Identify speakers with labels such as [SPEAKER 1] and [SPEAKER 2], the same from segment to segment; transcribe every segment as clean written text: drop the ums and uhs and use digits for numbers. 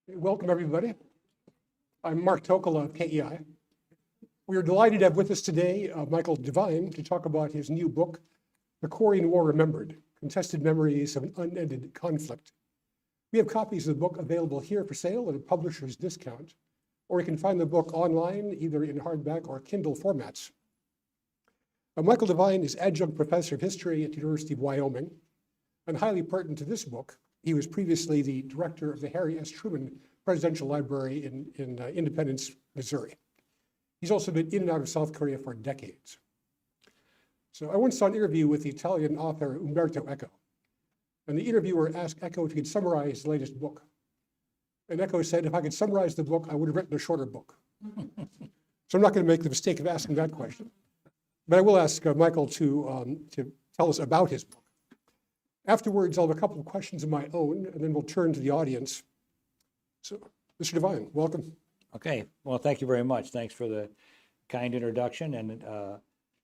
[SPEAKER 1] Welcome, everybody. I'm Mark Tokola of KEI. We are delighted to have with us today Michael Devine to talk about his new book, The Korean War Remembered, Contested Memories of an Unended Conflict. We have copies of the book available here for sale at a publisher's discount, or you can find the book online, either in hardback or Kindle formats. Michael Devine is adjunct professor of history at the University of Wyoming, and highly pertinent to this book, he was previously the director of the Harry S. Truman Presidential Library in Independence, Missouri. He's also been in and out of South Korea for decades. So I once saw an interview with the Italian author Umberto Eco, and the interviewer asked Eco if he could summarize the latest book. And Eco said, if I could summarize the book, I would have written a shorter book. So I'm not going to make the mistake of asking that question. But I will ask Michael to tell us about his book. Afterwards, I'll have a couple of questions of my own, and then we'll turn to the audience. So, Mr. Devine, welcome.
[SPEAKER 2] Okay, well, thank you very much. Thanks for the kind introduction, and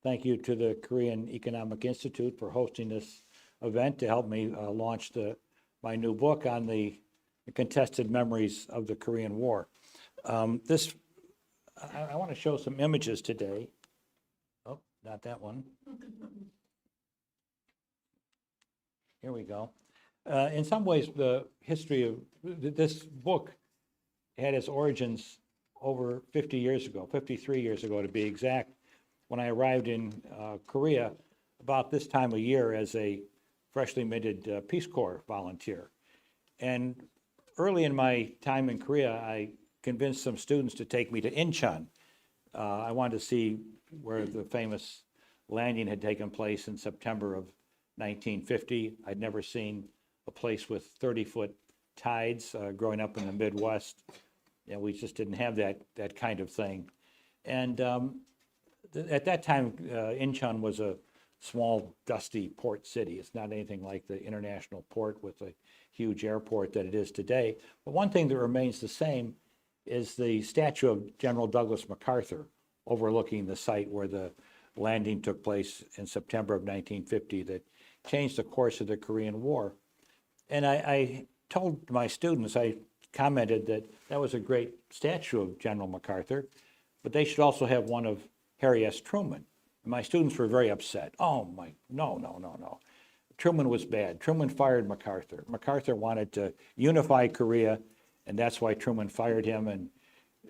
[SPEAKER 2] thank you to the Korean Economic Institute for hosting this event to help me launch my new book on the contested memories of the Korean War. I want to show some images today. Oh, not that one. Here we go. In some ways, the history of this book had its origins over 50 years ago, 53 years ago to be exact, when I arrived in Korea about this time of year as a freshly minted Peace Corps volunteer. And early in my time in Korea, I convinced some students to take me to Incheon. I wanted to see where the famous landing had taken place in September of 1950. I'd never seen a place with 30-foot tides growing up in the Midwest. And we just didn't have that kind of thing. And at that time, Incheon was a small, dusty port city. It's not anything like the international port with a huge airport that it is today. But one thing that remains the same is the statue of General Douglas MacArthur overlooking the site where the landing took place in September of 1950 that changed the course of the Korean War. And I told my students, I commented that was a great statue of General MacArthur, but they should also have one of Harry S. Truman. And my students were very upset. Oh my, no. Truman was bad. Truman fired MacArthur. MacArthur wanted to unify Korea, and that's why Truman fired him. And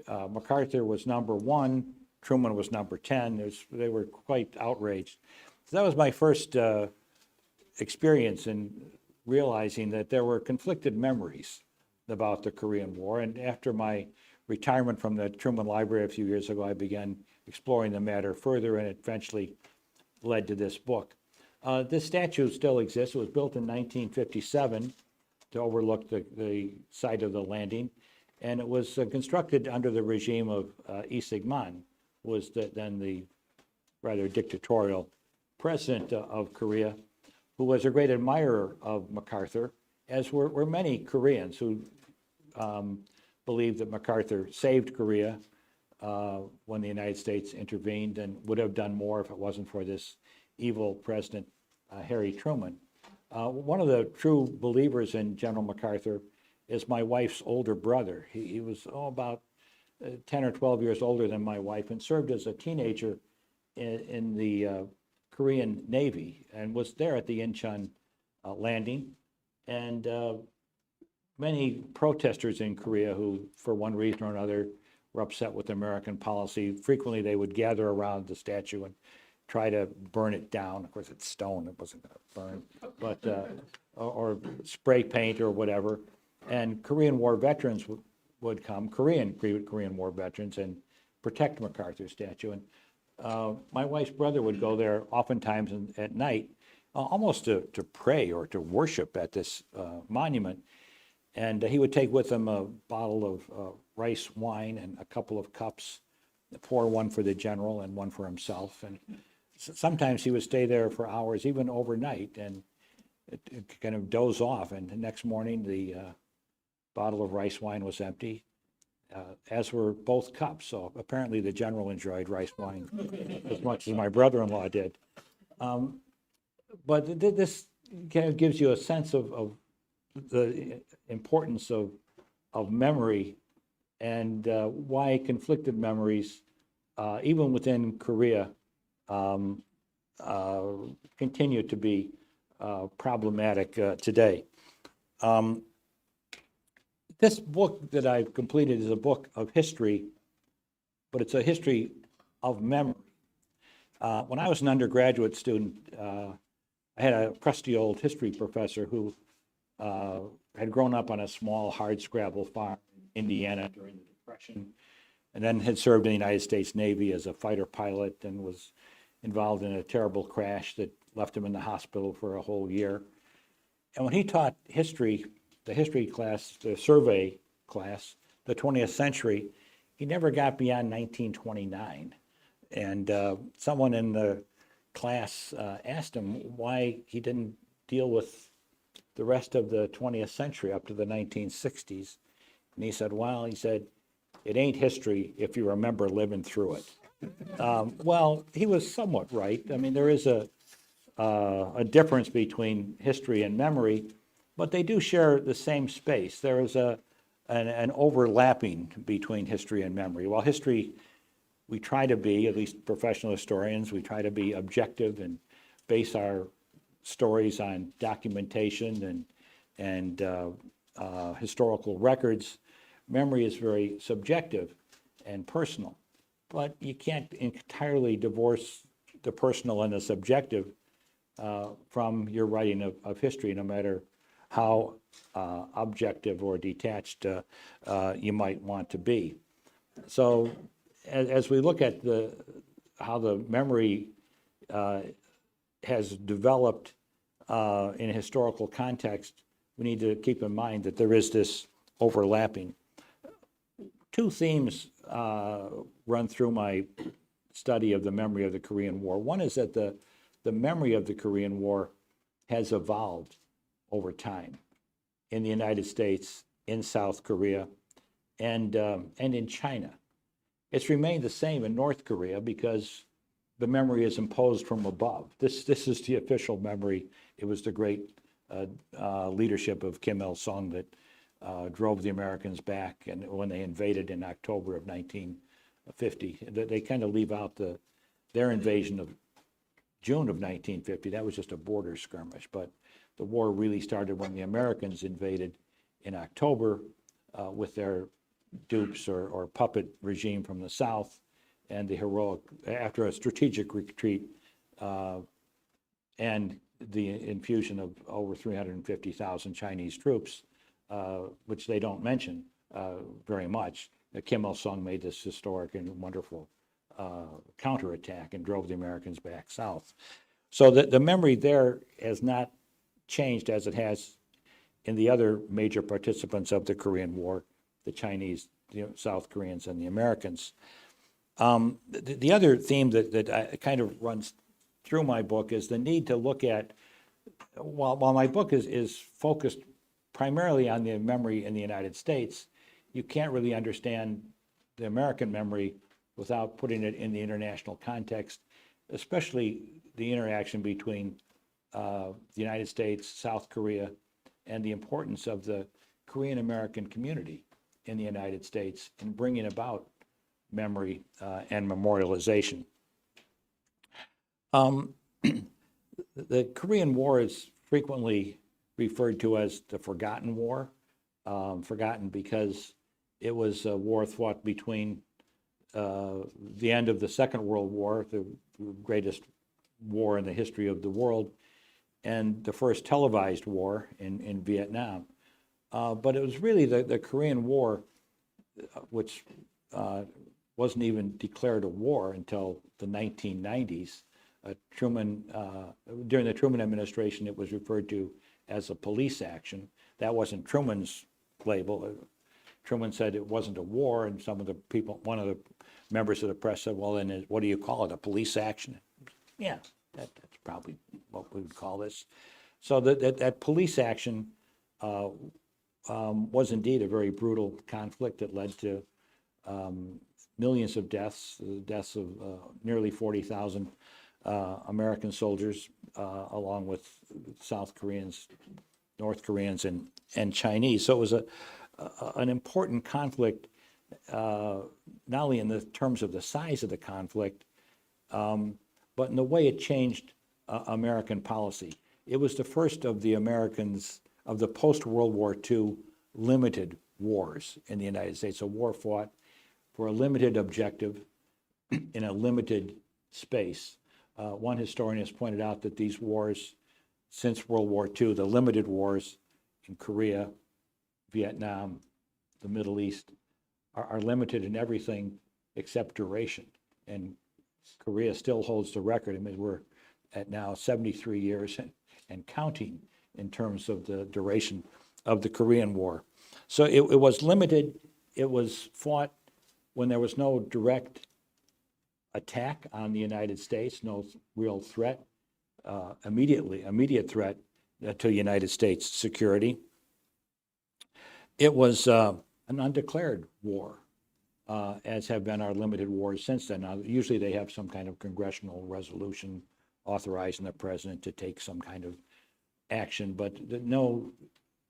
[SPEAKER 2] MacArthur was number 1, Truman was number 10. They were quite outraged. So that was my first experience in realizing that there were conflicted memories about the Korean War. And after my retirement from the Truman Library a few years ago, I began exploring the matter further, and it eventually led to this book. This statue still exists. It was built in 1957 to overlook the site of the landing, and it was constructed under the regime of Lee Sik-man, who was then the rather dictatorial president of Korea, who was a great admirer of MacArthur, as were many Koreans who believed that MacArthur saved Korea when the United States intervened and would have done more if it wasn't for this evil president, Harry Truman. One of the true believers in General MacArthur is my wife's older brother. He was about 10 or 12 years older than my wife and served as a teenager in the Korean Navy and was there at the Incheon landing. And many protesters in Korea who, for one reason or another, were upset with American policy, frequently they would gather around the statue and try to burn it down. Of course, it's stone, it wasn't going to burn, but or spray paint or whatever. And Korean War veterans would come, Korean War veterans, and protect MacArthur's statue. And my wife's brother would go there oftentimes at night, almost to pray or to worship at this monument. And he would take with him a bottle of rice wine and a couple of cups, pour one for the general and one for himself. And sometimes he would stay there for hours, even overnight, and kind of doze off. And the next morning, the bottle of rice wine was empty, as were both cups. So apparently the general enjoyed rice wine as much as my brother-in-law did. But this kind of gives you a sense of the importance of of memory and why conflicted memories, even within Korea, um, continue to be problematic today. This book that I've completed is a book of history, but it's a history of memory. When I was an undergraduate student, I had a crusty old history professor who had grown up on a small hardscrabble farm in Indiana during the Depression, and then had served in the United States Navy as a fighter pilot and was involved in a terrible crash that left him in the hospital for a whole year. And when he taught history, the history class, the survey class, the 20th century, he never got beyond 1929. And someone in the class asked him why he didn't deal with the rest of the 20th century up to the 1960s. And he said, well, he said, it ain't history if you remember living through it. Well, he was somewhat right. I mean, there is a difference between history and memory, but they do share the same space. There is an overlapping between history and memory. While history, we try to be, at least professional historians, we try to be objective and base our stories on documentation and historical records. Memory is very subjective and personal, but you can't entirely divorce the personal and the subjective from your writing of history, no matter how objective or detached you might want to be. So as we look at how the memory has developed in a historical context, we need to keep in mind that there is this overlapping. Two themes run through my study of the memory of the Korean War. One is that the memory of the Korean War has evolved over time in the United States, in South Korea, and in China. It's remained the same in North Korea because the memory is imposed from above. This is the official memory. It was the great leadership of Kim Il-sung that drove the Americans back, and when they invaded in October of 1950. They kind of leave out their invasion of June of 1950. That was just a border skirmish, but the war really started when the Americans invaded in October with their dupes or puppet regime from the South, and the heroic, after a strategic retreat and the infusion of over 350,000 Chinese troops, which they don't mention very much. Kim Il-sung made this historic and wonderful counterattack and drove the Americans back south. So the memory there has not changed as it has in the other major participants of the Korean War, the Chinese, the South Koreans, and the Americans. The other theme that kind of runs through my book is the need to look at, while my book is focused primarily on the memory in the United States, you can't really understand the American memory without putting it in the international context, especially the interaction between the United States, South Korea, and the importance of the Korean American community in the United States in bringing about memory and memorialization. The Korean War is frequently referred to as the Forgotten War, forgotten because it was a war fought between the end of the Second World War, the greatest war in the history of the world, and the first televised war in Vietnam. But it was really the Korean War, which wasn't even declared a war until the 1990s. During the Truman administration, it was referred to as a police action. That wasn't Truman's label. Truman said it wasn't a war, and some of the people, one of the members of the press said, well, then what do you call it, a police action? Yeah, that's probably what we would call this. So that police action was indeed a very brutal conflict that led to millions of deaths, the deaths of nearly 40,000 American soldiers, along with South Koreans, North Koreans, and Chinese. So it was an important conflict, not only in the terms of the size of the conflict, but in the way it changed American policy. It was the first of the Americans, of the post-World War II limited wars in the United States, a war fought for a limited objective in a limited space. One historian has pointed out that these wars since World War II, the limited wars in Korea, Vietnam, the Middle East, are limited in everything except duration. And Korea still holds the record. I mean, we're at now 73 years and counting in terms of the duration of the Korean War. So it was limited. It was fought when there was no direct attack on the United States, no real threat, immediate threat to United States security. It was an undeclared war, as have been our limited wars since then. Now, usually they have some kind of congressional resolution authorizing the president to take some kind of action, but no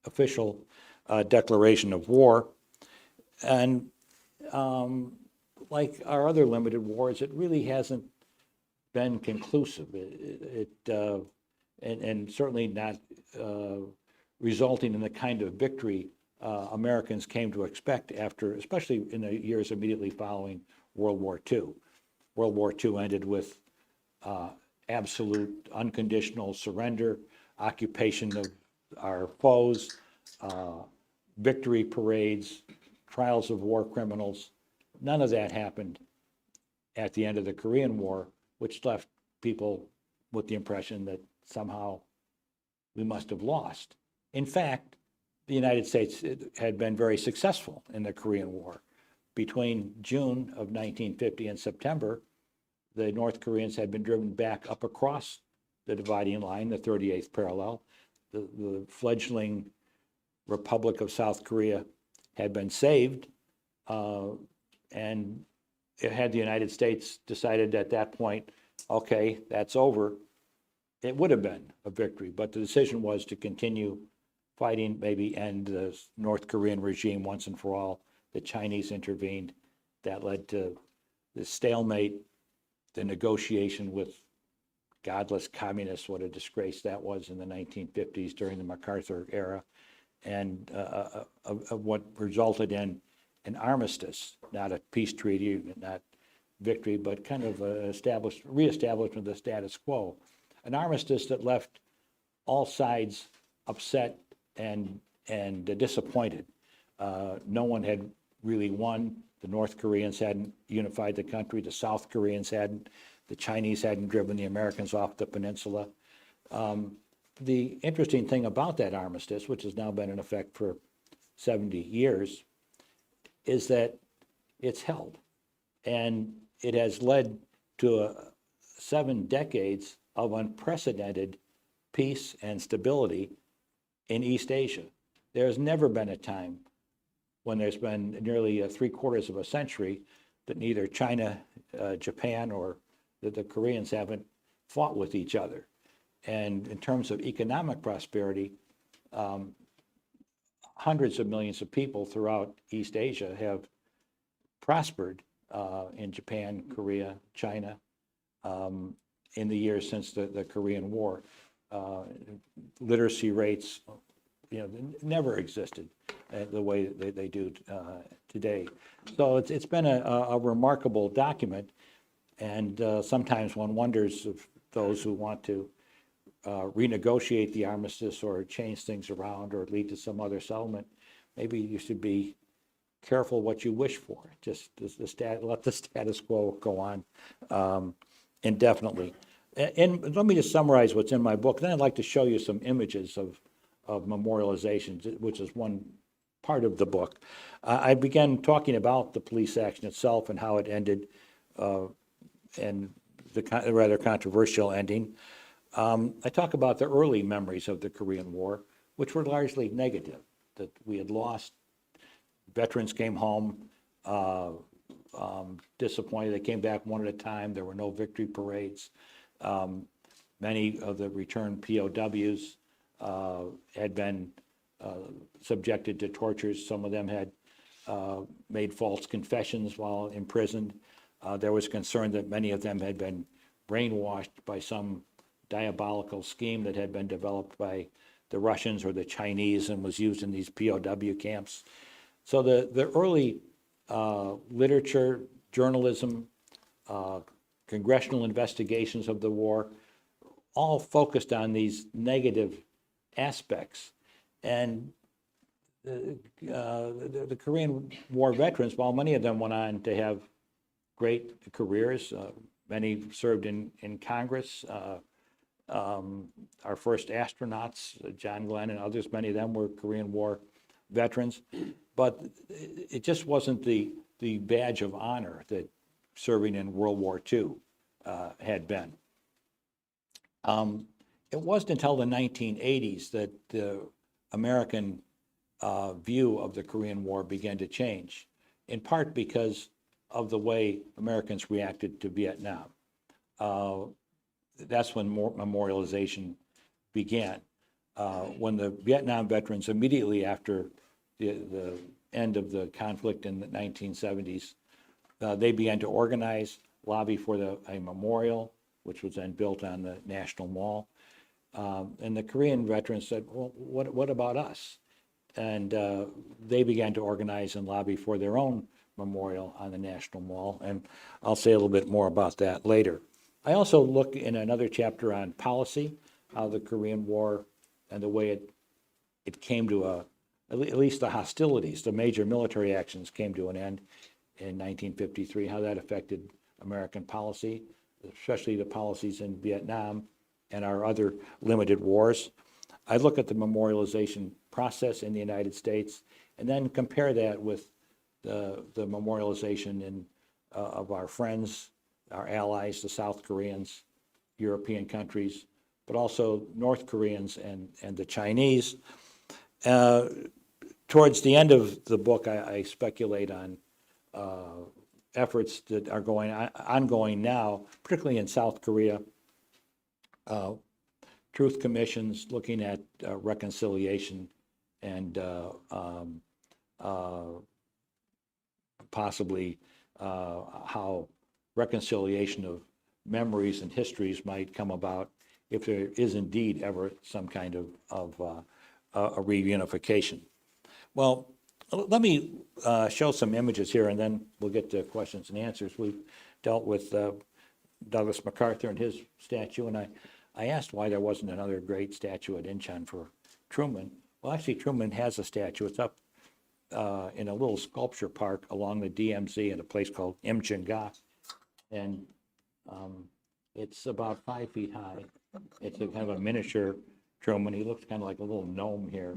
[SPEAKER 2] official declaration of war. And like our other limited wars, it really hasn't been conclusive. And certainly not resulting in the kind of victory Americans came to expect after, especially in the years immediately following World War II. World War II ended with absolute unconditional surrender, occupation of our foes, victory parades, trials of war criminals. None of that happened at the end of the Korean War, which left people with the impression that somehow we must have lost. In fact, the United States had been very successful in the Korean War. Between June of 1950 and September, the North Koreans had been driven back up across the dividing line, the 38th parallel. The fledgling Republic of South Korea had been saved, and had the United States decided at that point, okay, that's over, it would have been a victory. But the decision was to continue fighting, maybe end the North Korean regime once and for all. The Chinese intervened. That led to the stalemate, the negotiation with godless communists, what a disgrace that was in the 1950s during the MacArthur era, and what resulted in an armistice, not a peace treaty, not victory, but kind of reestablishment of the status quo. An armistice that left all sides upset and disappointed. No one had really won. The North Koreans hadn't unified the country. The South Koreans hadn't. The Chinese hadn't driven the Americans off the peninsula. The interesting thing about that armistice, which has now been in effect for 70 years, is that it's held. And it has led to 7 decades of unprecedented peace and stability in East Asia. There has never been a time when there's been nearly 3/4 of a century that neither China, Japan, or the Koreans haven't fought with each other. And in terms of economic prosperity, hundreds of millions of people throughout East Asia have prospered in Japan, Korea, China, in the years since the Korean War. Literacy rates, never existed the way they do today. So it's been a remarkable document, and sometimes one wonders if those who want to renegotiate the armistice or change things around or lead to some other settlement, maybe you should be careful what you wish for. Just let the status quo go on indefinitely. And let me just summarize what's in my book. Then I'd like to show you some images of memorialization, which is one part of the book. I began talking about the police action itself and how it ended, and the rather controversial ending. I talk about the early memories of the Korean War, which were largely negative, that we had lost. Veterans came home disappointed. They came back one at a time. There were no victory parades. Many of the returned POWs had been subjected to tortures. Some of them had made false confessions while imprisoned. There was concern that many of them had been brainwashed by some diabolical scheme that had been developed by the Russians or the Chinese and was used in these POW camps. So the early literature, journalism, congressional investigations of the war, all focused on these negative aspects. And the Korean War veterans, while many of them went on to have great careers, many served in Congress. Our first astronauts, John Glenn and others, many of them were Korean War veterans. But it just wasn't the badge of honor that serving in World War II had been. It wasn't until the 1980s that the American view of the Korean War began to change, in part because of the way Americans reacted to Vietnam. That's when memorialization began. When the Vietnam veterans, immediately after the end of the conflict in the 1970s, they began to organize, lobby for a memorial, which was then built on the National Mall. And the Korean veterans said, well, what about us? And they began to organize and lobby for their own memorial on the National Mall. And I'll say a little bit more about that later. I also look in another chapter on policy, how the Korean War and the way it came to at least the hostilities, the major military actions came to an end in 1953, how that affected American policy, especially the policies in Vietnam and our other limited wars. I look at the memorialization process in the United States and then compare that with the memorialization of our friends, our allies, the South Koreans, European countries, but also North Koreans and the Chinese. Towards the end of the book, I speculate on efforts that are ongoing now, particularly in South Korea, truth commissions looking at reconciliation and possibly how reconciliation of memories and histories might come about if there is indeed ever some kind of a reunification. Well, let me show some images here, and then we'll get to questions and answers. We've dealt with Douglas MacArthur and his statue, and I asked why there wasn't another great statue at Incheon for Truman. Well, actually, Truman has a statue. It's up in a little sculpture park along the DMZ in a place called Imchinga, and it's about 5 feet high. It's a kind of a miniature Truman. He looks kind of like a little gnome here,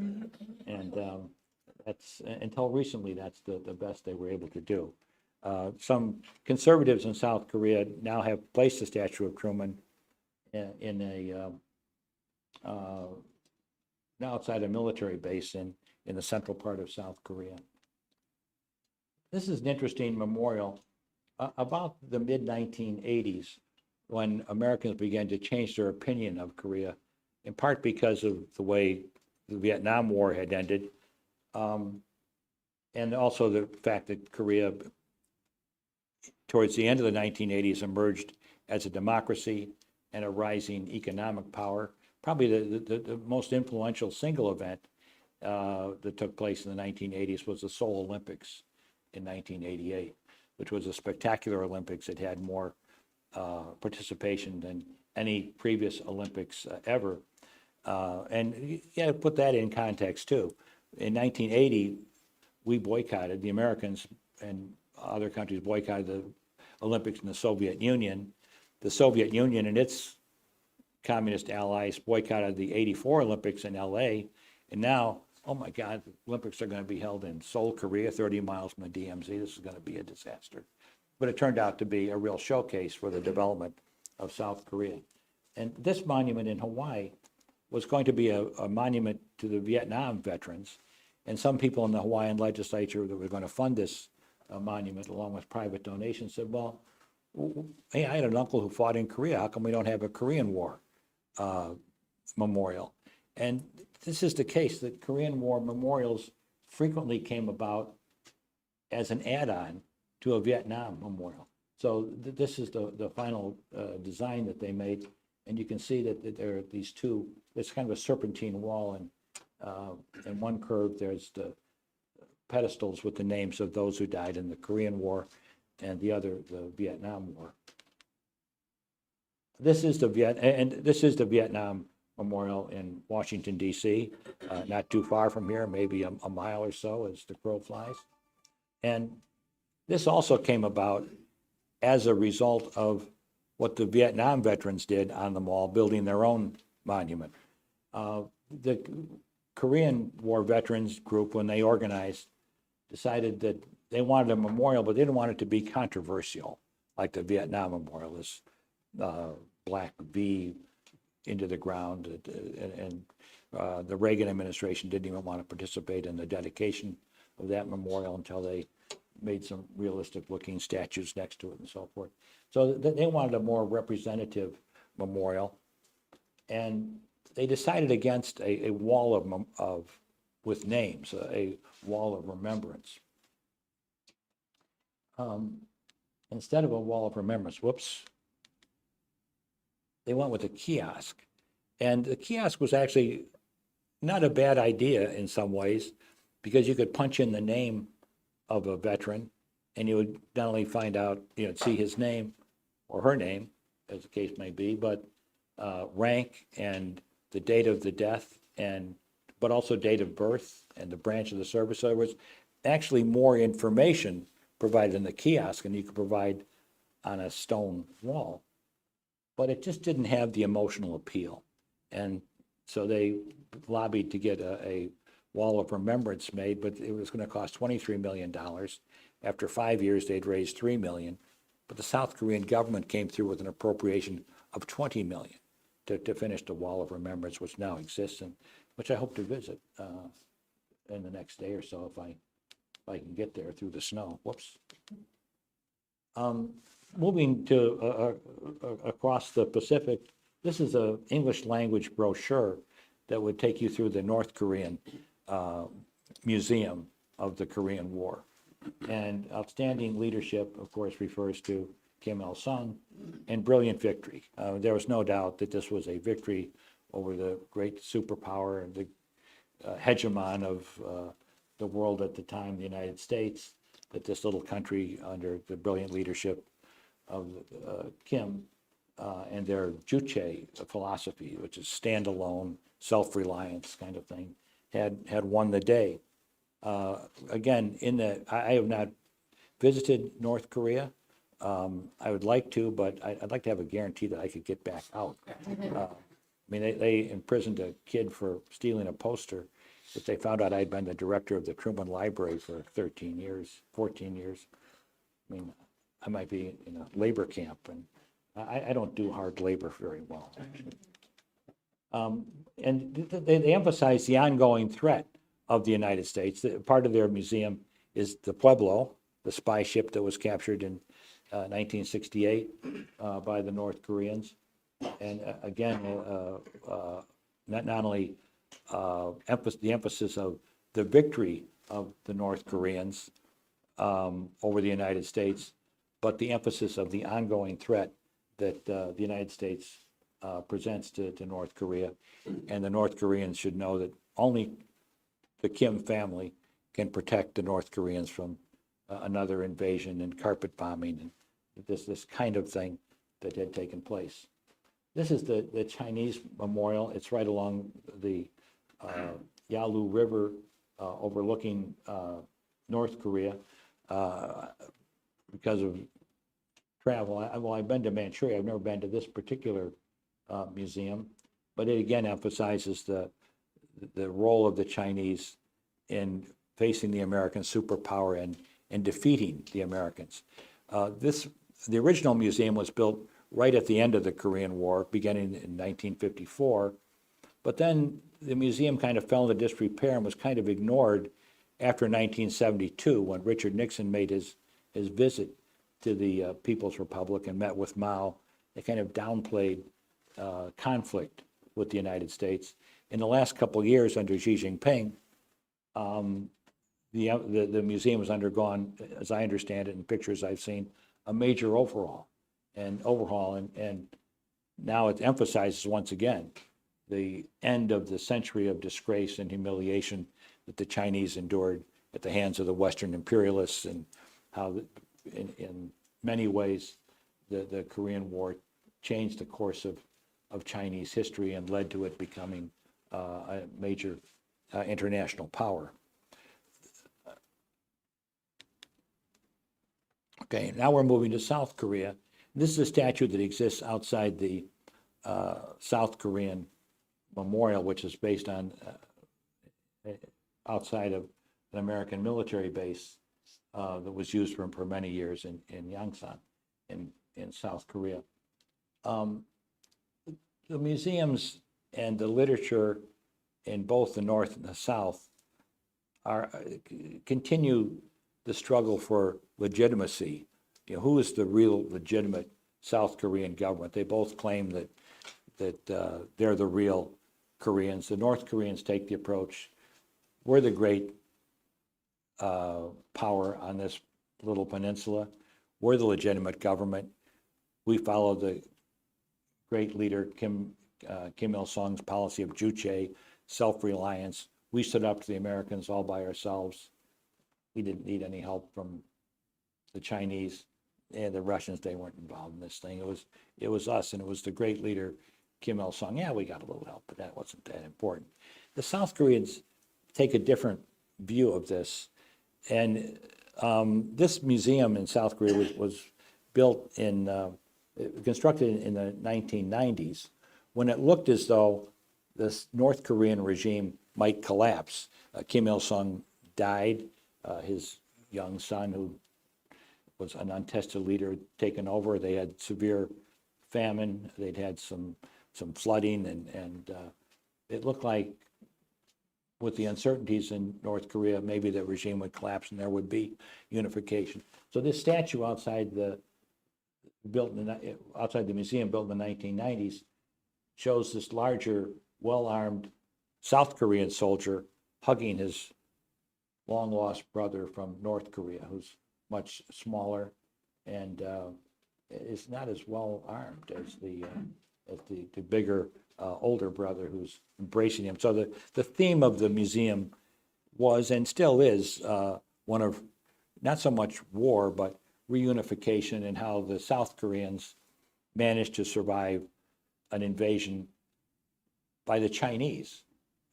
[SPEAKER 2] and that's until recently that's the best they were able to do. Some conservatives in South Korea now have placed the statue of Truman in a now outside a military base in the central part of South Korea. This is an interesting memorial. About the mid-1980s, when Americans began to change their opinion of Korea, in part because of the way the Vietnam War had ended, and also the fact that Korea, towards the end of the 1980s, emerged as a democracy and a rising economic power. Probably the most influential single event that took place in the 1980s was the Seoul Olympics in 1988, which was a spectacular Olympics. It had more participation than any previous Olympics ever. And yeah, put that in context too. In 1980, we boycotted, the Americans and other countries boycotted the Olympics in the Soviet Union. The Soviet Union and its communist allies boycotted the '84 Olympics in LA. And now, oh my God, the Olympics are going to be held in Seoul, Korea, 30 miles from the DMZ. This is going to be a disaster. But it turned out to be a real showcase for the development of South Korea. And this monument in Hawaii was going to be a monument to the Vietnam veterans. And some people in the Hawaiian legislature that were going to fund this monument along with private donations said, well, hey, I had an uncle who fought in Korea. How come we don't have a Korean War memorial? And this is the case, that Korean War memorials frequently came about as an add-on to a Vietnam memorial. So this is the final design that they made, and you can see that there are these two, it's kind of a serpentine wall, and in one curve there's the pedestals with the names of those who died in the Korean War, and the other, the Vietnam War. This is the Vietnam Memorial in Washington, D.C., not too far from here, maybe a mile or so as the crow flies. And this also came about as a result of what the Vietnam veterans did on the mall, building their own monument. The Korean War veterans group, when they organized, decided that they wanted a memorial, but they didn't want it to be controversial, like the Vietnam Memorial, this black V into the ground, and the Reagan administration didn't even want to participate in the dedication of that memorial until they made some realistic looking statues next to it and so forth. So they wanted a more representative memorial, and they decided against a wall with names, a wall of remembrance. Instead of a wall of remembrance, they went with a kiosk. And the kiosk was actually not a bad idea in some ways, because you could punch in the name of a veteran, and you would not only find out, see his name or her name, as the case may be, but rank and the date of the death, but also date of birth and the branch of the service. So there was actually more information provided in the kiosk than you could provide on a stone wall. But it just didn't have the emotional appeal. And so they lobbied to get a wall of remembrance made, but it was going to cost $23 million. After 5 years, they'd raised $3 million. But the South Korean government came through with an appropriation of $20 million to finish the wall of remembrance, which now exists, and which I hope to visit in the next day or so if I can get there through the snow. Moving to across the Pacific, this is an English language brochure that would take you through the North Korean Museum of the Korean War. And outstanding leadership, of course, refers to Kim Il-sung, and brilliant victory. There was no doubt that this was a victory over the great superpower and the hegemon of the world at the time, the United States, that this little country, under the brilliant leadership of Kim and their Juche philosophy, which is standalone, self-reliance kind of thing, had won the day. Again, I have not visited North Korea. I would like to, but I'd like to have a guarantee that I could get back out. I mean, they imprisoned a kid for stealing a poster, but they found out I'd been the director of the Truman Library for 13 years, 14 years. I mean, I might be in a labor camp, and I don't do hard labor very well, actually. And they emphasize the ongoing threat of the United States. Part of their museum is the Pueblo, the spy ship that was captured in 1968 by the North Koreans. And again, not only the emphasis of the victory of the North Koreans over the United States, but the emphasis of the ongoing threat that the United States presents to North Korea. And the North Koreans should know that only the Kim family can protect the North Koreans from another invasion and carpet bombing and this kind of thing that had taken place. This is the Chinese memorial. It's right along the Yalu River overlooking North Korea. Because of travel, I've been to Manchuria. I've never been to this particular museum, but it again emphasizes the role of the Chinese in facing the American superpower and defeating the Americans. The original museum was built right at the end of the Korean War, beginning in 1954, but then the museum kind of fell into disrepair and was kind of ignored after 1972, when Richard Nixon made his visit to the People's Republic and met with Mao. They kind of downplayed conflict with the United States. In the last couple of years under Xi Jinping, the museum has undergone, as I understand it in pictures I've seen, a major overhaul, and now it emphasizes once again the end of the century of disgrace and humiliation that the Chinese endured at the hands of the Western imperialists, and how in many ways the Korean War changed the course of Chinese history and led to it becoming a major international power. Okay, now we're moving to South Korea. This is a statue that exists outside the South Korean memorial, which is based on outside of an American military base that was used for many years in Yangsan in South Korea. The museums and the literature in both the North and the South continue the struggle for legitimacy. You know, who is the real legitimate South Korean government? They both claim that they're the real Koreans. The North Koreans take the approach, we're the great power on this little peninsula. We're the legitimate government. We follow the great leader Kim Il-sung's policy of juche, self-reliance. We stood up to the Americans all by ourselves. We didn't need any help from the Chinese and the Russians. They weren't involved in this thing. It was us, and it was the great leader Kim Il-sung. Yeah, we got a little help, but that wasn't that important. The South Koreans take a different view of this, and this museum in South Korea was built constructed in the 1990s, when it looked as though this North Korean regime might collapse. Kim Il-sung died. His young son, who was an untested leader, had taken over. They had severe famine. They'd had some flooding, and it looked like, with the uncertainties in North Korea, maybe the regime would collapse and there would be unification. So this statue outside the museum, built in the 1990s, shows this larger, well-armed South Korean soldier hugging his long-lost brother from North Korea, who's much smaller and is not as well-armed as the bigger, older brother who's embracing him. So the theme of the museum was, and still is, one of not so much war, but reunification, and how the South Koreans managed to survive an invasion by the Chinese,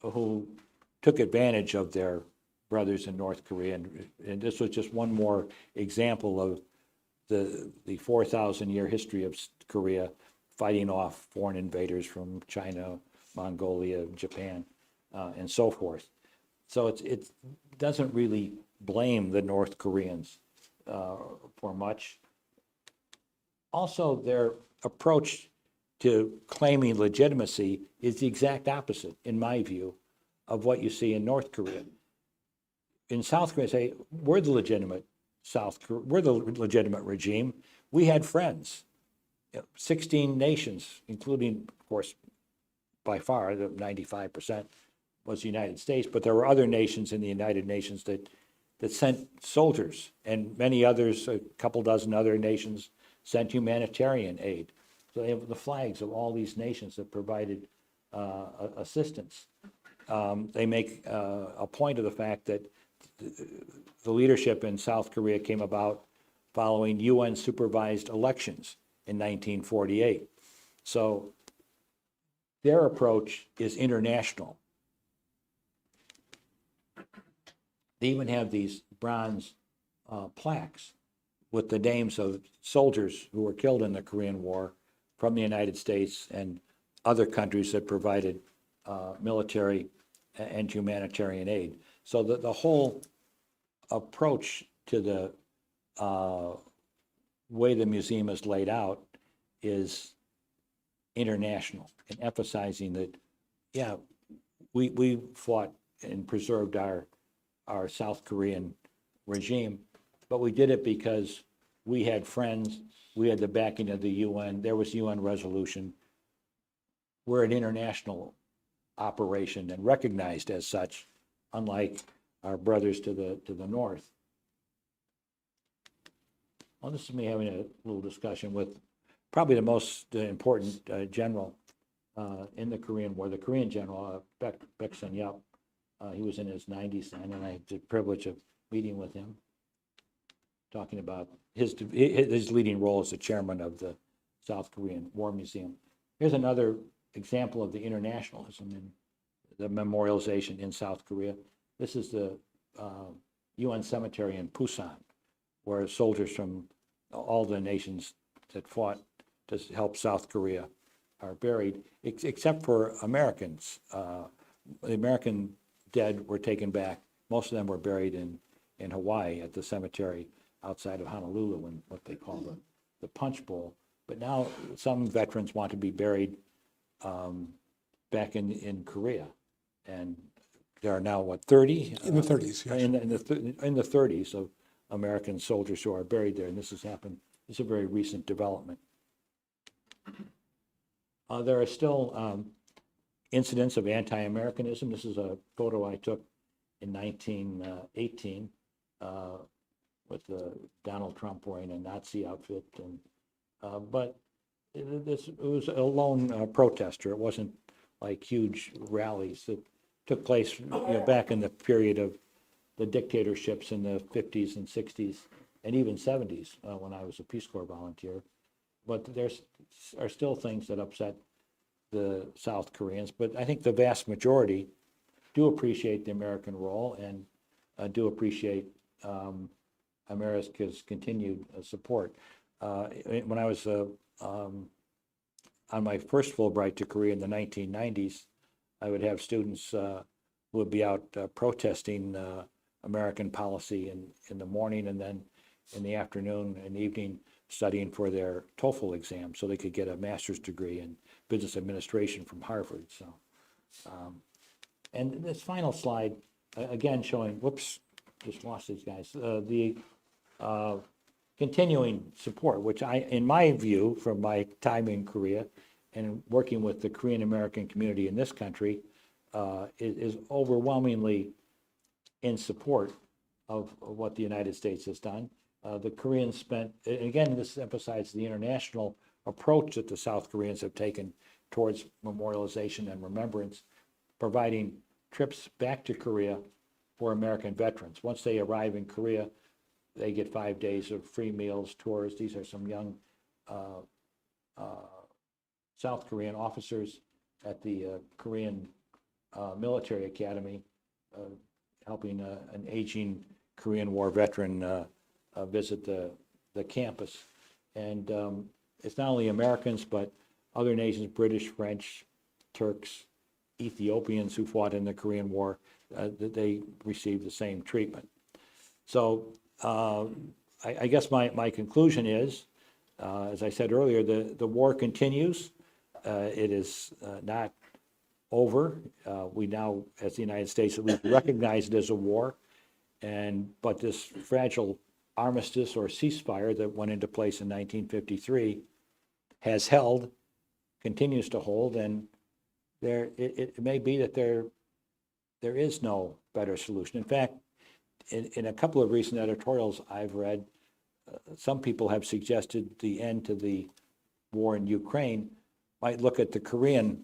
[SPEAKER 2] who took advantage of their brothers in North Korea. And this was just one more example of the 4,000-year history of Korea fighting off foreign invaders from China, Mongolia, Japan, and so forth. So it doesn't really blame the North Koreans for much. Also, their approach to claiming legitimacy is the exact opposite, in my view, of what you see in North Korea. In South Korea, say, we're the legitimate we're the legitimate regime. We had friends, 16 nations, including, of course, by far, the 95% was the United States, but there were other nations in the United Nations that sent soldiers, and many others, a couple dozen other nations, sent humanitarian aid. So they have the flags of all these nations that provided assistance. They make a point of the fact that the leadership in South Korea came about following UN-supervised elections in 1948. So their approach is international. They even have these bronze plaques with the names of soldiers who were killed in the Korean War from the United States and other countries that provided military and humanitarian aid. So the whole approach to the way the museum is laid out is international, and emphasizing that, yeah, we fought and preserved our South Korean regime, but we did it because we had friends, we had the backing of the UN, there was UN resolution. We're an international operation and recognized as such, unlike our brothers to the north. Well, this is me having a little discussion with probably the most important general in the Korean War, the Korean general, Baek Sun-yup. He was in his 90s then, and I had the privilege of meeting with him, talking about his leading role as the chairman of the South Korean War Museum. Here's another example of the internationalism in the memorialization in South Korea. This is the UN cemetery in Busan, where soldiers from all the nations that fought to help South Korea are buried, except for Americans. The American dead were taken back. Most of them were buried in Hawaii at the cemetery outside of Honolulu in what they call the Punch Bowl. But now some veterans want to be buried back in Korea. And there are now, what, 30?
[SPEAKER 1] In the 30s, yes.
[SPEAKER 2] In the 30s of American soldiers who are buried there, and this has happened. It's a very recent development. There are still incidents of anti-Americanism. This is a photo I took in 1918 with Donald Trump wearing a Nazi outfit, but it was a lone protester. It wasn't like huge rallies that took place back in the period of the dictatorships in the 50s and 60s and even 70s when I was a Peace Corps volunteer. But there are still things that upset the South Koreans, but I think the vast majority do appreciate the American role and do appreciate America's continued support. When I was on my first Fulbright to Korea in the 1990s, I would have students who would be out protesting American policy in the morning, and then in the afternoon and evening studying for their TOEFL exam so they could get a master's degree in business administration from Harvard. So, and this final slide, again showing, whoops, just lost these guys, the continuing support, which in my view, from my time in Korea and working with the Korean American community in this country, is overwhelmingly in support of what the United States has done. The Koreans spent, and again, this emphasizes the international approach that the South Koreans have taken towards memorialization and remembrance, providing trips back to Korea for American veterans. Once they arrive in Korea, they get 5 days of free meals, tours. These are some young South Korean officers at the Korean Military Academy, helping an aging Korean War veteran visit the campus. And it's not only Americans, but other nations, British, French, Turks, Ethiopians who fought in the Korean War, that they received the same treatment. So I guess my conclusion is, as I said earlier, the war continues. It is not over. We now, as the United States, at least recognize it as a war. But this fragile armistice or ceasefire that went into place in 1953 has held, continues to hold, and it may be that there is no better solution. In fact, in a couple of recent editorials I've read, some people have suggested the end to the war in Ukraine might look at the Korean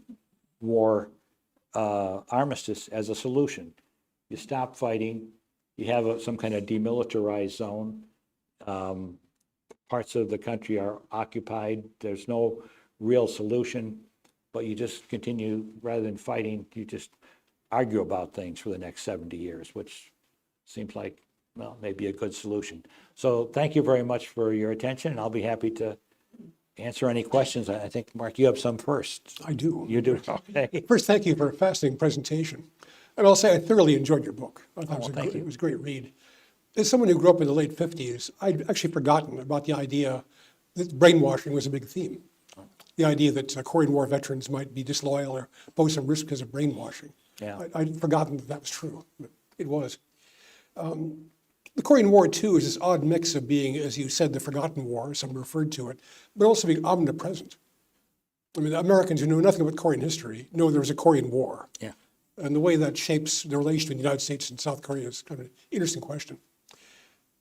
[SPEAKER 2] War armistice as a solution. You stop fighting, you have some kind of demilitarized zone. Parts of the country are occupied. There's no real solution, but you just continue, rather than fighting, you just argue about things for the next 70 years, which seems like, well, maybe a good solution. So thank you very much for your attention, and I'll be happy to answer any questions. I think, Mark, you have some first.
[SPEAKER 1] I do.
[SPEAKER 2] You do? Okay.
[SPEAKER 1] First, thank you for a fascinating presentation. And I'll say I thoroughly enjoyed your book. I thought
[SPEAKER 2] thank you.
[SPEAKER 1] it was a great read. As someone who grew up in the late 50s, I'd actually forgotten about the idea that brainwashing was a big theme. The idea that Korean War veterans might be disloyal or pose some risk because of brainwashing.
[SPEAKER 2] Yeah.
[SPEAKER 1] I'd forgotten that was true, but it was. The Korean War, too, is this odd mix of being, as you said, the forgotten war, some referred to it, but also being omnipresent. I mean, Americans who know nothing about Korean history know there was a Korean War.
[SPEAKER 2] Yeah.
[SPEAKER 1] And the way that shapes the relation between the United States and South Korea is kind of an interesting question.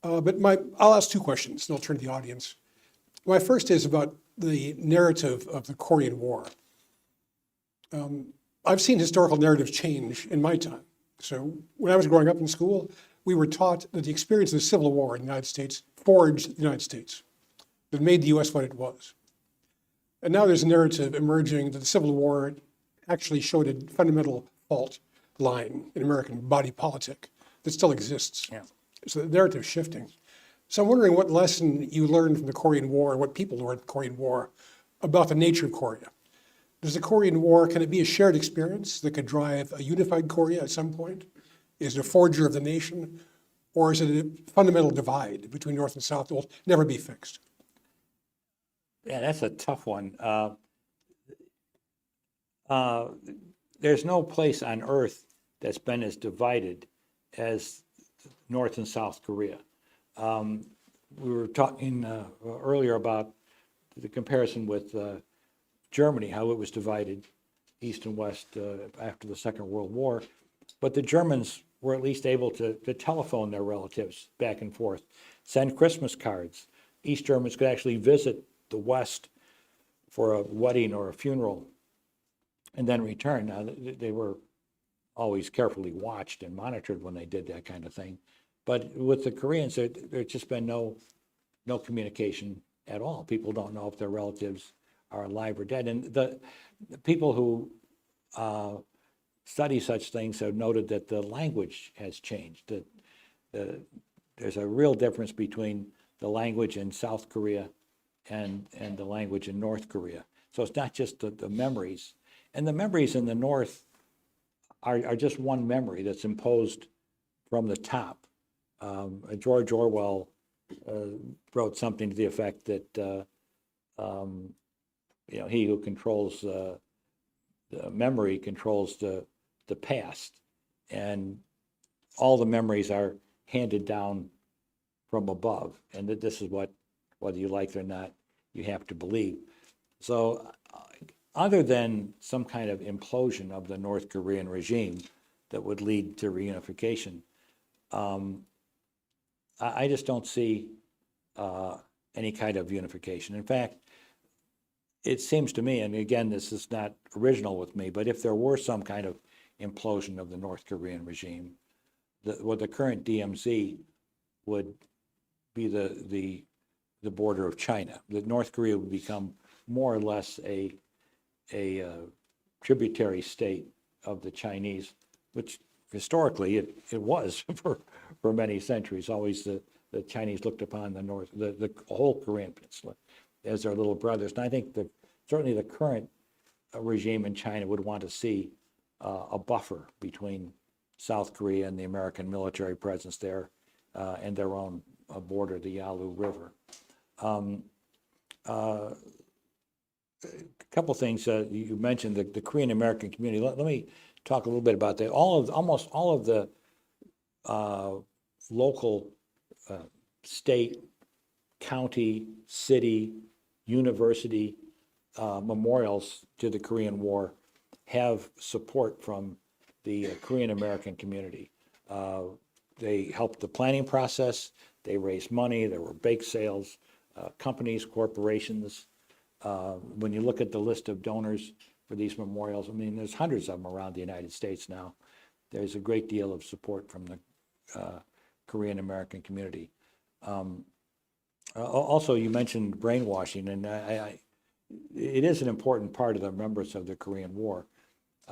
[SPEAKER 1] I'll ask two questions, and I'll turn to the audience. My first is about the narrative of the Korean War. I've seen historical narratives change in my time. So when I was growing up in school, we were taught that the experience of the Civil War in the United States forged the United States, that made the US what it was. And now there's a narrative emerging that the Civil War actually showed a fundamental fault line in American body politic that still exists.
[SPEAKER 2] Yeah.
[SPEAKER 1] So the narrative's shifting. So I'm wondering what lesson you learned from the Korean War, and what people learned from the Korean War about the nature of Korea. Does the Korean War, can it be a shared experience that could drive a unified Korea at some point? Is it a forger of the nation? Or is it a fundamental divide between North and South that will never be fixed?
[SPEAKER 2] Yeah, that's a tough one. There's no place on earth that's been as divided as North and South Korea. We were talking earlier about the comparison with Germany, how it was divided east and west after the Second World War. But the Germans were at least able to telephone their relatives back and forth, send Christmas cards. East Germans could actually visit the West for a wedding or a funeral and then return. Now, they were always carefully watched and monitored when they did that kind of thing. But with the Koreans, there's just been no communication at all. People don't know if their relatives are alive or dead. And the people who study such things have noted that the language has changed, that there's a real difference between the language in South Korea and the language in North Korea. So it's not just the memories. And the memories in the North are just one memory that's imposed from the top. George Orwell wrote something to the effect that he who controls the memory controls the past, and all the memories are handed down from above, and that this is what, whether you like it or not, you have to believe. So other than some kind of implosion of the North Korean regime that would lead to reunification, I just don't see any kind of unification. In fact, it seems to me, and again, this is not original with me, but if there were some kind of implosion of the North Korean regime, the current DMZ would be the border of China. That North Korea would become more or less a tributary state of the Chinese, which historically it was for many centuries. Always the Chinese looked upon the whole Korean Peninsula as their little brothers. And I think certainly the current regime in China would want to see a buffer between South Korea and the American military presence there and their own border, the Yalu River. A couple things you mentioned, the Korean American community. Let me talk a little bit about that. Almost all of the local, state, county, city, university memorials to the Korean War have support from the Korean American community. They helped the planning process. They raised money. There were bake sales, companies, corporations. When you look at the list of donors for these memorials, I mean, there's hundreds of them around the United States now. There's a great deal of support from the Korean American community. Also, you mentioned brainwashing, and it is an important part of the remembrance of the Korean War.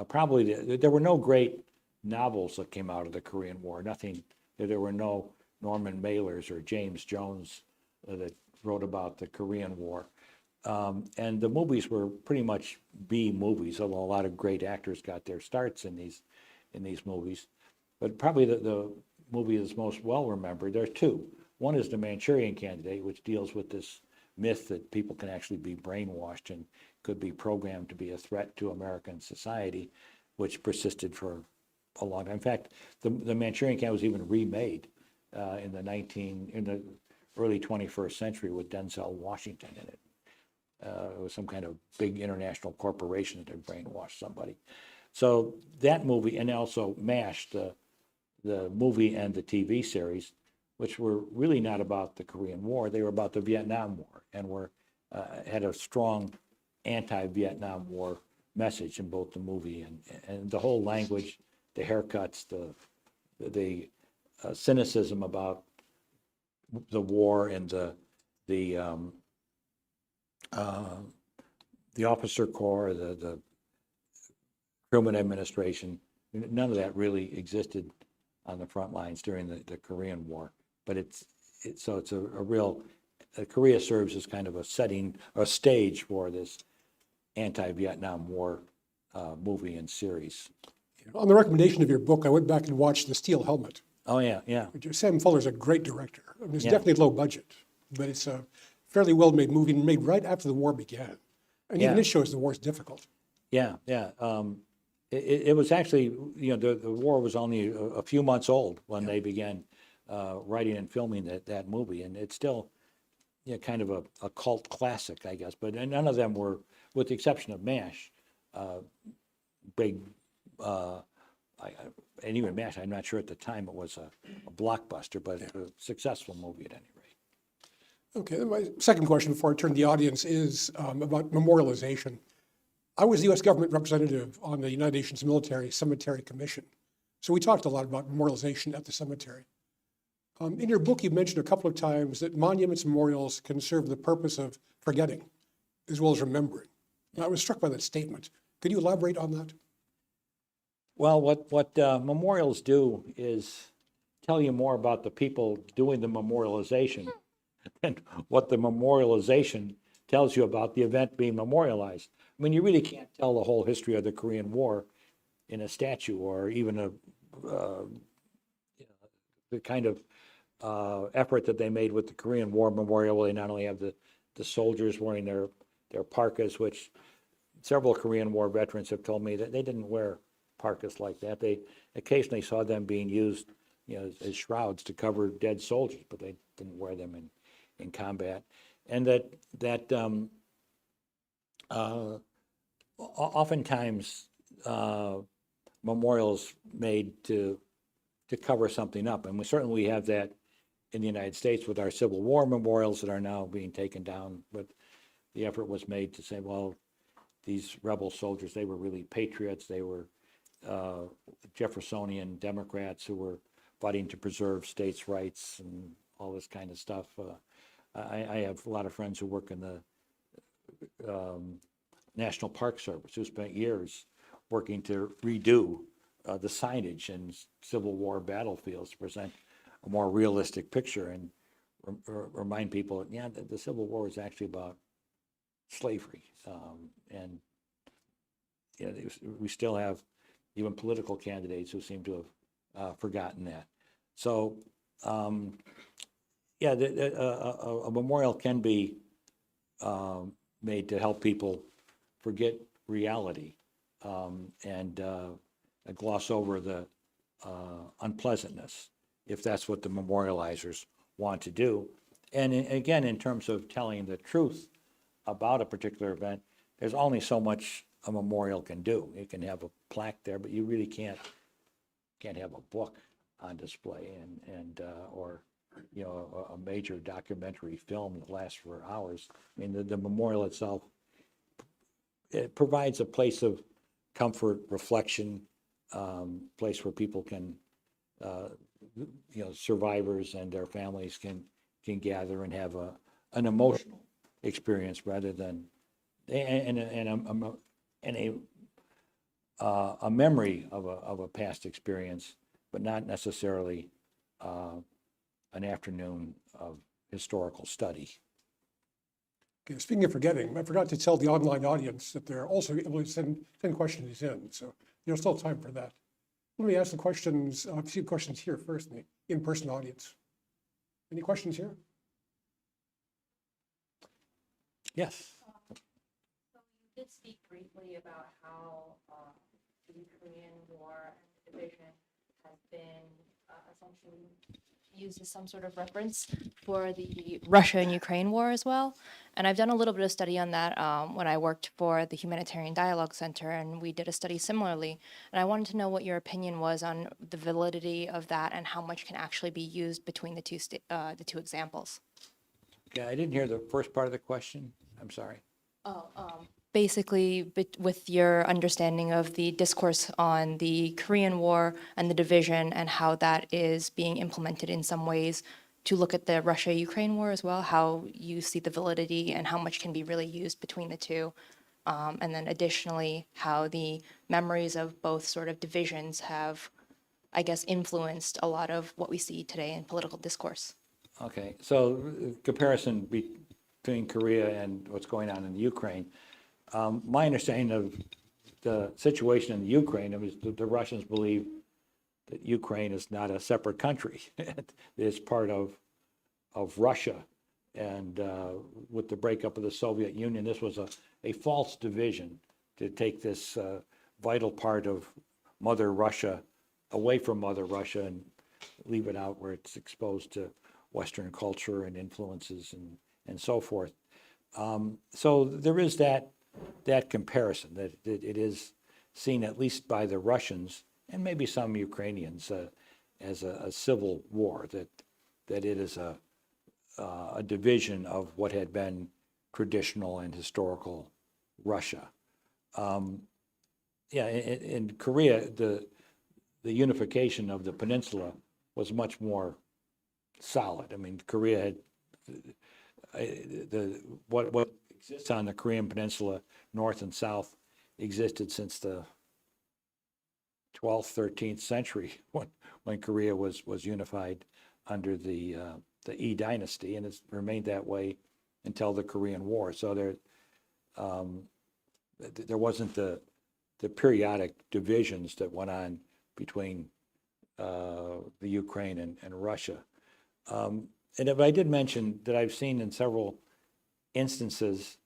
[SPEAKER 2] Probably there were no great novels that came out of the Korean War. There were no Norman Mailers or James Jones that wrote about the Korean War. And the movies were pretty much B movies, although a lot of great actors got their starts in these movies. But probably the movie that's most well remembered, there are two. One is The Manchurian Candidate, which deals with this myth that people can actually be brainwashed and could be programmed to be a threat to American society, which persisted for a long time. In fact, the Manchurian Candidate was even remade in the early 21st century with Denzel Washington in it. It was some kind of big international corporation that had brainwashed somebody. So that movie, and also MASH, the movie and the TV series, which were really not about the Korean War, they were about the Vietnam War, and had a strong anti-Vietnam War message in both the movie and the whole language, the haircuts, the cynicism about the war and the officer corps, the Truman administration. None of that really existed on the front lines during the Korean War. But it's a real, Korea serves as kind of a stage for this anti-Vietnam War movie and series.
[SPEAKER 1] On the recommendation of your book, I went back and watched The Steel Helmet.
[SPEAKER 2] Oh, yeah, yeah.
[SPEAKER 1] Sam Fuller's a great director. I mean, it's
[SPEAKER 2] Yeah.
[SPEAKER 1] definitely low budget, but it's a fairly well-made movie made right after the war began. And even
[SPEAKER 2] Yeah.
[SPEAKER 1] it shows the war's difficult.
[SPEAKER 2] Yeah, yeah. It was actually, the war was only a few months old when they began writing and filming that movie, and it's still, kind of a cult classic, I guess. But none of them were, with the exception of MASH, big. And even MASH, I'm not sure at the time it was a blockbuster, but a successful movie at any rate.
[SPEAKER 1] Okay, then my second question before I turn to the audience is about memorialization. I was the U.S. government representative on the United Nations Military Cemetery Commission. So we talked a lot about memorialization at the cemetery. In your book, you mentioned a couple of times that monuments and memorials can serve the purpose of forgetting as well as remembering. And I was struck by that statement. Could you elaborate on that?
[SPEAKER 2] Well, what memorials do is tell you more about the people doing the memorialization than what the memorialization tells you about the event being memorialized. I mean, you really can't tell the whole history of the Korean War in a statue or even the kind of effort that they made with the Korean War Memorial, where they not only have the soldiers wearing their parkas, which several Korean War veterans have told me that they didn't wear parkas like that. They occasionally saw them being used, as shrouds to cover dead soldiers, but they didn't wear them in combat. And that oftentimes memorials made to cover something up, and we have that in the United States with our Civil War memorials that are now being taken down. But the effort was made to say, well, these rebel soldiers, they were really patriots. They were Jeffersonian Democrats who were fighting to preserve states' rights and all this kind of stuff. I have a lot of friends who work in the National Park Service who spent years working to redo the signage in Civil War battlefields to present a more realistic picture and remind people, the Civil War was actually about slavery. And we still have even political candidates who seem to have forgotten that. So, a memorial can be made to help people forget reality and gloss over the unpleasantness, if that's what the memorializers want to do. And again, in terms of telling the truth about a particular event, there's only so much a memorial can do. It can have a plaque there, but you really can't have a book on display or a major documentary film that lasts for hours. I mean, the memorial itself, it provides a place of comfort, reflection, place where people can, survivors and their families can gather and have an emotional experience rather than a memory of a past experience, but not necessarily an afternoon of historical study.
[SPEAKER 1] Okay, speaking of forgetting, I forgot to tell the online audience that they're also able to send questions in, so there's still time for that. Let me ask the questions, a few questions here first, in the in-person audience. Any questions here?
[SPEAKER 2] Yes.
[SPEAKER 3] So you did speak briefly about how the Korean War and division has been essentially used as some sort of reference for the Russia and Ukraine war as well. And I've done a little bit of study on that when I worked for the Humanitarian Dialogue Center, and we did a study similarly. And I wanted to know what your opinion was on the validity of that and how much can actually be used between the two examples.
[SPEAKER 2] Okay, I didn't hear the first part of the question. I'm sorry.
[SPEAKER 3] Basically, with your understanding of the discourse on the Korean War and the division and how that is being implemented in some ways to look at the Russia-Ukraine war as well, how you see the validity and how much can be really used between the two. And then additionally, how the memories of both sort of divisions have, I guess, influenced a lot of what we see today in political discourse.
[SPEAKER 2] Okay, so comparison between Korea and what's going on in the Ukraine. My understanding of the situation in the Ukraine is that the Russians believe that Ukraine is not a separate country. It's part of Russia. And with the breakup of the Soviet Union, this was a false division to take this vital part of Mother Russia away from Mother Russia and leave it out where it's exposed to Western culture and influences and so forth. So there is that comparison, that it is seen, at least by the Russians and maybe some Ukrainians, as a civil war, that it is a division of what had been traditional and historical Russia. In Korea, the unification of the peninsula was much more solid. I mean, Korea had what exists on the Korean Peninsula, north and south, existed since the 12th, 13th century when Korea was unified under the Yi dynasty, and it's remained that way until the Korean War. So there wasn't the periodic divisions that went on between the Ukraine and Russia. And if I did mention that I've seen in several instances,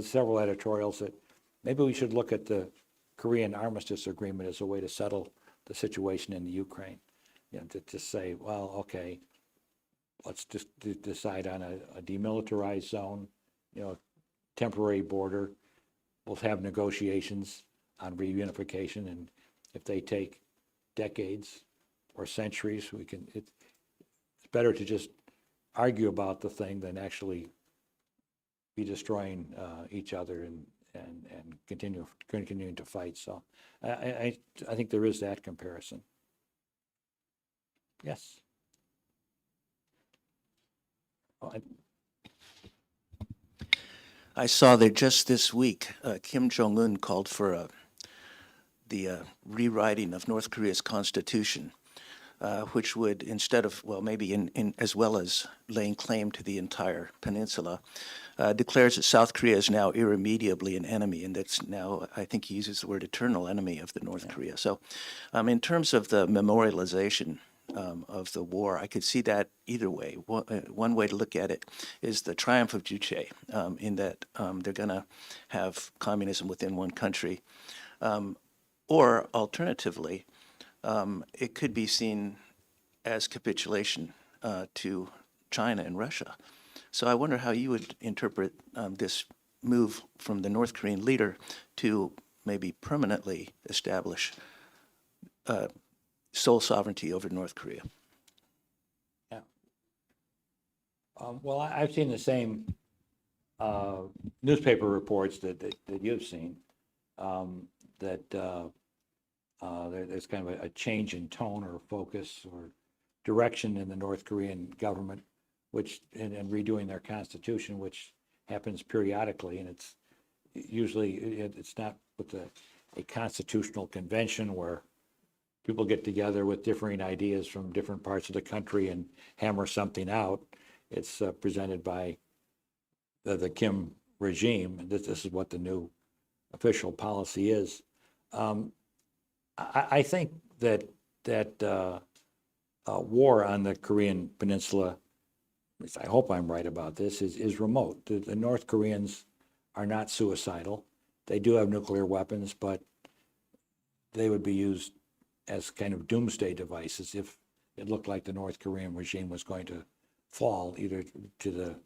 [SPEAKER 2] several editorials, that maybe we should look at the Korean Armistice Agreement as a way to settle the situation in the Ukraine. You know, to say, well, okay, let's just decide on a demilitarized zone, temporary border. We'll have negotiations on reunification, and if they take decades or centuries, it's better to just argue about the thing than actually be destroying each other and continuing to fight. So I think there is that comparison. Yes.
[SPEAKER 4] I saw that just this week, Kim Jong-un called for the rewriting of North Korea's constitution, which would, instead of, well, maybe in as well as laying claim to the entire peninsula, declares that South Korea is now irremediably an enemy, and that's now, I think he uses the word eternal enemy of the North Korea. So in terms of the memorialization of the war, I could see that either way. One way to look at it is the triumph of Juche, in that they're going to have communism within one country. Or alternatively, it could be seen as capitulation to China and Russia. So I wonder how you would interpret this move from the North Korean leader to maybe permanently establish sole sovereignty over North Korea.
[SPEAKER 2] Yeah. Well, I've seen the same newspaper reports that you've seen, that there's kind of a change in tone or focus or direction in the North Korean government, which and redoing their constitution, which happens periodically, and it's usually it's not with a constitutional convention where people get together with differing ideas from different parts of the country and hammer something out. It's presented by the Kim regime, and this is what the new official policy is. I think that war on the Korean Peninsula, at least I hope I'm right about this, is remote. The North Koreans are not suicidal. They do have nuclear weapons, but they would be used as kind of doomsday devices if it looked like the North Korean regime was going to fall either to the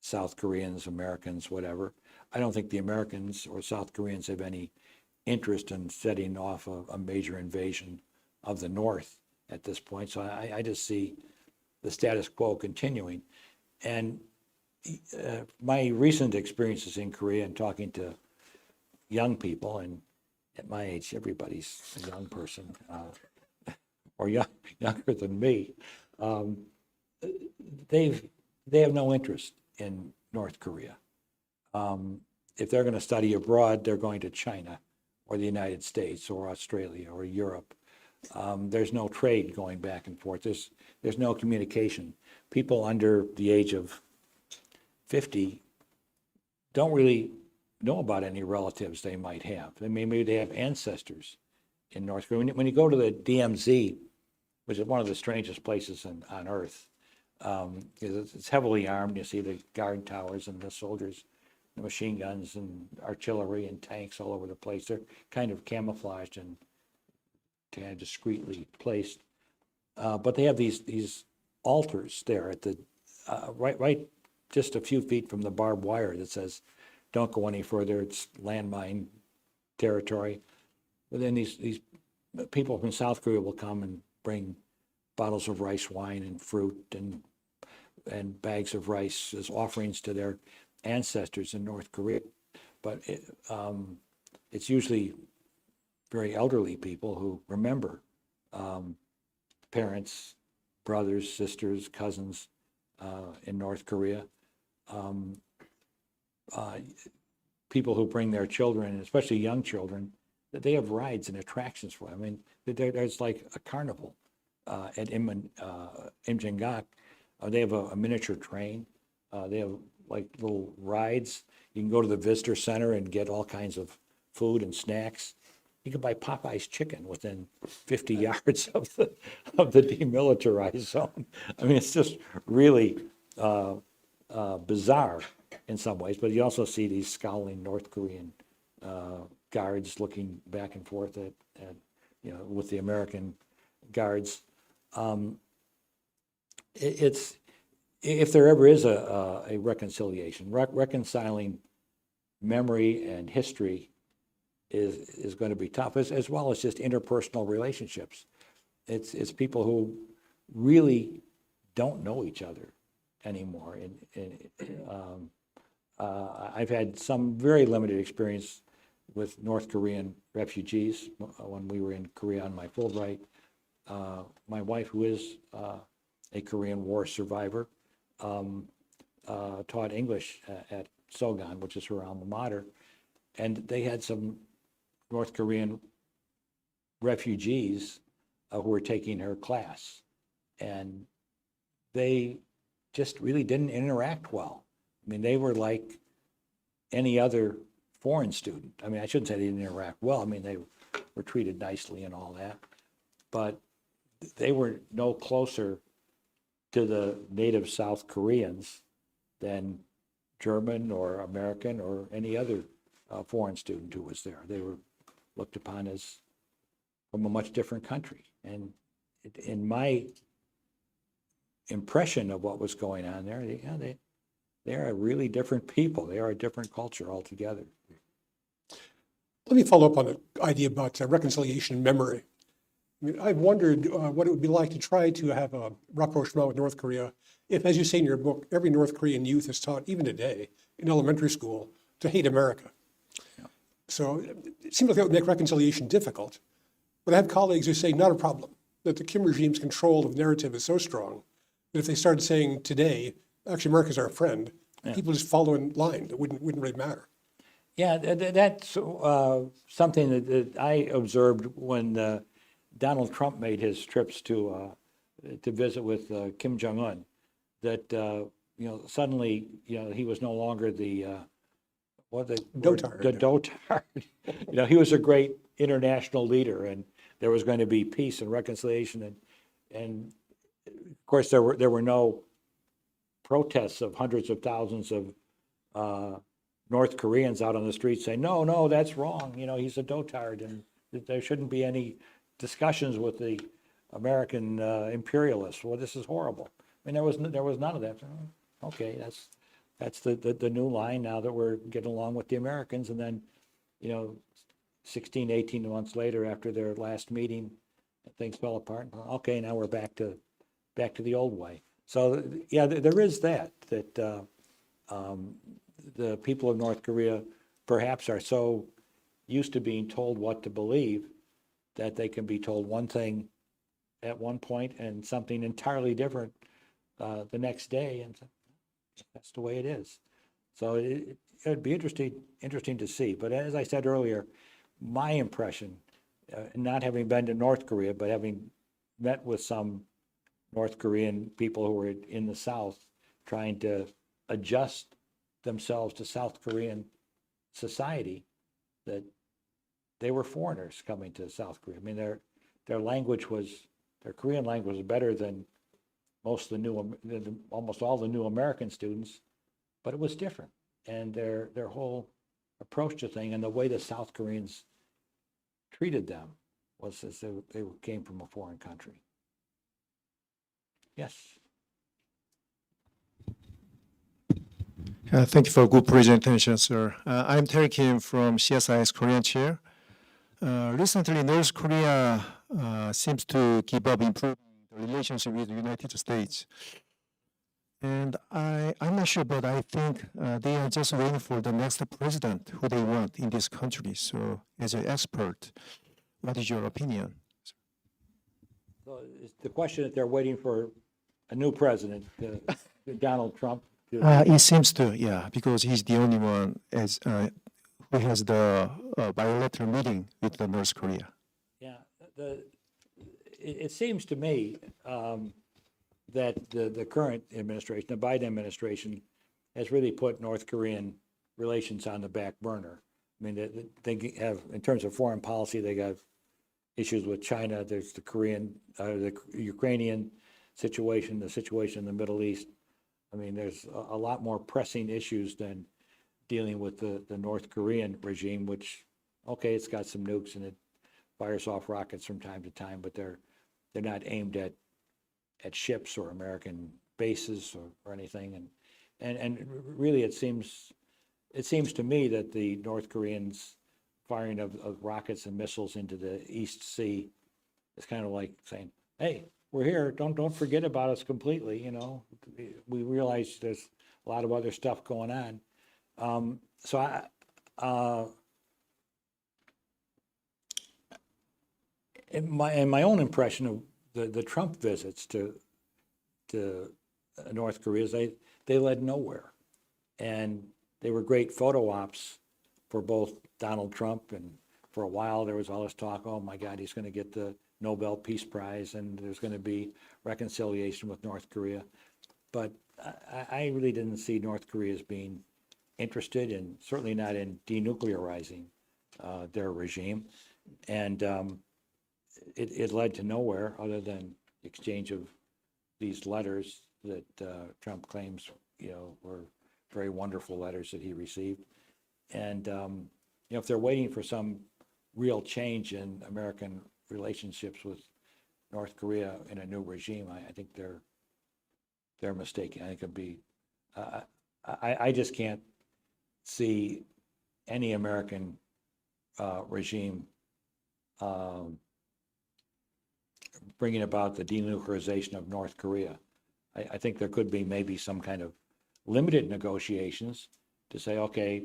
[SPEAKER 2] South Koreans, Americans, whatever. I don't think the Americans or South Koreans have any interest in setting off a major invasion of the North at this point. So I just see the status quo continuing. And my recent experiences in Korea and talking to young people, and at my age, everybody's a young person, or younger than me, they have no interest in North Korea. If they're going to study abroad, they're going to China or the United States or Australia or Europe. There's no trade going back and forth. There's no communication. People under the age of 50 don't really know about any relatives they might have. Maybe they have ancestors in North Korea. When you go to the DMZ, which is one of the strangest places on earth, it's heavily armed. You see the guard towers and the soldiers, the machine guns and artillery and tanks all over the place. They're kind of camouflaged and kind of discreetly placed. But they have these altars there at the right just a few feet from the barbed wire that says, "Don't go any further. It's landmine territory." But then these people from South Korea will come and bring bottles of rice wine and fruit and bags of rice as offerings to their ancestors in North Korea. But it's usually very elderly people who remember parents, brothers, sisters, cousins in North Korea. People who bring their children, especially young children, that they have rides and attractions for them. I mean, there's like a carnival at Imjingak. They have a miniature train. They have like little rides. You can go to the visitor center and get all kinds of food and snacks. You can buy Popeye's chicken within 50 yards of the demilitarized zone. I mean, it's just really bizarre in some ways. But you also see these scowling North Korean guards looking back and forth at with the American guards. It's if there ever is a reconciliation, reconciling memory and history is going to be tough, as well as just interpersonal relationships. It's people who really don't know each other anymore. I've had some very limited experience with North Korean refugees when we were in Korea on my Fulbright. My wife, who is a Korean War survivor, taught English at Sogan, which is her alma mater, and they had some North Korean refugees who were taking her class, and they just really didn't interact well. I mean, they were like any other foreign student. I mean, I shouldn't say they didn't interact well. I mean, they were treated nicely and all that, but they were no closer to the native South Koreans than German or American or any other foreign student who was there. They were looked upon as from a much different country. And in my impression of what was going on there, they are really different people. They are a different culture altogether.
[SPEAKER 1] Let me follow up on the idea about reconciliation and memory. I mean, I've wondered what it would be like to try to have a rapprochement with North Korea if, as you say in your book, every North Korean youth is taught, even today, in elementary school, to hate America. Yeah. So it seems like that would make reconciliation difficult. But I have colleagues who say not a problem, that the Kim regime's control of narrative is so strong that if they started saying today, actually America's our friend, people just follow in line. It wouldn't really matter.
[SPEAKER 2] Yeah, that's something that I observed when Donald Trump made his trips to visit with Kim Jong-un. That suddenly he was no longer the
[SPEAKER 1] dotard.
[SPEAKER 2] The dotard. He was a great international leader, and there was going to be peace and reconciliation, and of course there were no protests of hundreds of thousands of North Koreans out on the streets saying, no, that's wrong. He's a dotard, and there shouldn't be any discussions with the American imperialists. Well, this is horrible. I mean, there was none of that. Okay, that's the new line now that we're getting along with the Americans. And then, 16, 18 months later, after their last meeting, things fell apart. Okay, now we're back to the old way. So yeah, there is that the people of North Korea perhaps are so used to being told what to believe that they can be told one thing at one point and something entirely different the next day, and that's the way it is. So it'd be interesting to see. But as I said earlier, my impression, not having been to North Korea, but having met with some North Korean people who were in the South trying to adjust themselves to South Korean society, that they were foreigners coming to South Korea. I mean, their Korean language was better than almost all the new American students, but it was different. And their whole approach to things and the way the South Koreans treated them was as they came from a foreign country. Yes.
[SPEAKER 5] Thank you for a good presentation, sir. I'm Terry Kim from CSIS Korean Chair. Recently, North Korea seems to give up improving the relationship with the United States. And I'm not sure, but I think they are just waiting for the next president who they want in this country. So as an expert, what is your opinion?
[SPEAKER 2] So is the question that they're waiting for a new president, Donald Trump?
[SPEAKER 5] It seems to, yeah, because he's the only one who has the bilateral meeting with the North Korea.
[SPEAKER 2] Yeah, it seems to me that the current administration, the Biden administration, has really put North Korean relations on the back burner. I mean, they have, in terms of foreign policy, they got issues with China. There's the Ukrainian situation, the situation in the Middle East. I mean, there's a lot more pressing issues than dealing with the North Korean regime, which, okay, it's got some nukes and it fires off rockets from time to time, but they're not aimed at ships or American bases or anything. And really, it seems to me that the North Koreans firing of rockets and missiles into the East Sea is kind of like saying, hey, we're here, don't forget about us completely, We realize there's a lot of other stuff going on. In my own impression of the Trump visits to North Korea, they led nowhere. And they were great photo ops for both Donald Trump, and for a while there was all this talk, oh my God, he's going to get the Nobel Peace Prize and there's going to be reconciliation with North Korea. But I really didn't see North Korea as being interested, and certainly not in denuclearizing their regime. And it led to nowhere other than exchange of these letters that Trump claims, were very wonderful letters that he received. And if they're waiting for some real change in American relationships with North Korea in a new regime, I think they're mistaken. I think it'd be, I just can't see any American regime bringing about the denuclearization of North Korea. I think there could be maybe some kind of limited negotiations to say, okay,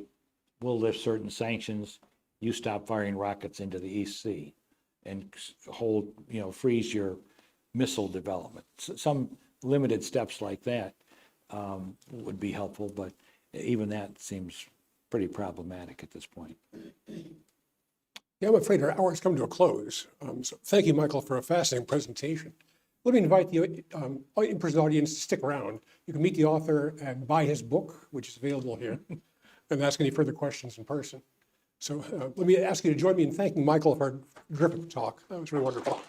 [SPEAKER 2] we'll lift certain sanctions, you stop firing rockets into the East Sea, and freeze your missile development. Some limited steps like that would be helpful, but even that seems pretty problematic at this point.
[SPEAKER 1] Yeah, I'm afraid our hour has come to a close. So thank you, Michael, for a fascinating presentation. Let me invite the in-person audience to stick around. You can meet the author and buy his book, which is available here, and ask any further questions in person. So let me ask you to join me in thanking Michael for a terrific talk. That was really wonderful.